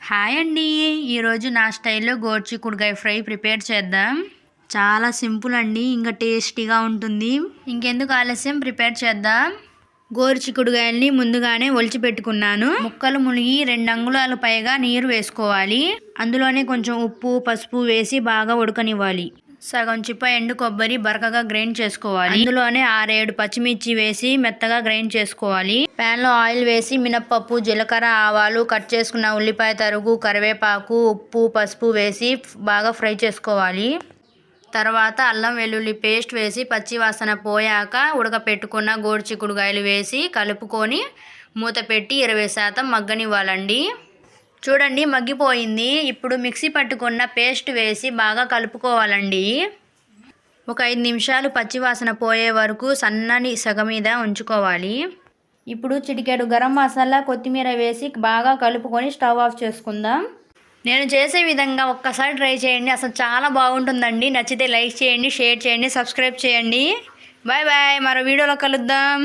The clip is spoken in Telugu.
హాయ్ అండి. ఈరోజు నా స్టైల్లో గోరుచిక్కుడుకాయ ఫ్రై ప్రిపేర్ చేద్దాం. చాలా సింపుల్ అండి, ఇంకా టేస్టీగా ఉంటుంది. ఇంకెందుకు ఆలస్యం, ప్రిపేర్ చేద్దాం. గోరుచిక్కుడుకాయల్ని ముందుగానే ఒలిచి పెట్టుకున్నాను. ముక్కలు మునిగి 2 అంగుళాలు పైగా నీరు వేసుకోవాలి. అందులోనే కొంచెం ఉప్పు, పసుపు వేసి బాగా ఉడకనివ్వాలి. సగం చిప్ప ఎండు కొబ్బరి బరకగా గ్రైండ్ చేసుకోవాలి. అందులోనే 6-7 పచ్చిమిర్చి వేసి మెత్తగా గ్రైండ్ చేసుకోవాలి. ప్యాన్ లో ఆయిల్ వేసి మినప్పప్పు, జీలకర్ర, ఆవాలు, కట్ చేసుకున్న ఉల్లిపాయ తరుగు, కరివేపాకు, ఉప్పు, పసుపు వేసి బాగా ఫ్రై చేసుకోవాలి. తర్వాత అల్లం వెల్లుల్లి పేస్ట్ వేసి పచ్చి వాసన పోయాక ఉడకపెట్టుకున్న గోరుచిక్కుడుకాయలు వేసి కలుపుకొని మూత పెట్టి 20% మగ్గనివ్వాలండి. చూడండి, మగ్గిపోయింది. ఇప్పుడు మిక్సీ పట్టుకున్న పేస్ట్ వేసి బాగా కలుపుకోవాలండి. ఒక 5 నిమిషాలు పచ్చివాసన పోయే వరకు సన్నని సెగ మీద ఉంచుకోవాలి. ఇప్పుడు చిటికెడు గరం మసాలా, కొత్తిమీర వేసి బాగా కలుపుకొని స్టవ్ ఆఫ్ చేసుకుందాం. నేను చేసే విధంగా ఒక్కసారి ట్రై చేయండి, అసలు చాలా బాగుంటుందండి. నచ్చితే లైక్ చేయండి, షేర్ చేయండి, సబ్స్క్రైబ్ చేయండి. బాయ్ బాయ్, మరో వీడియోలో కలుద్దాం.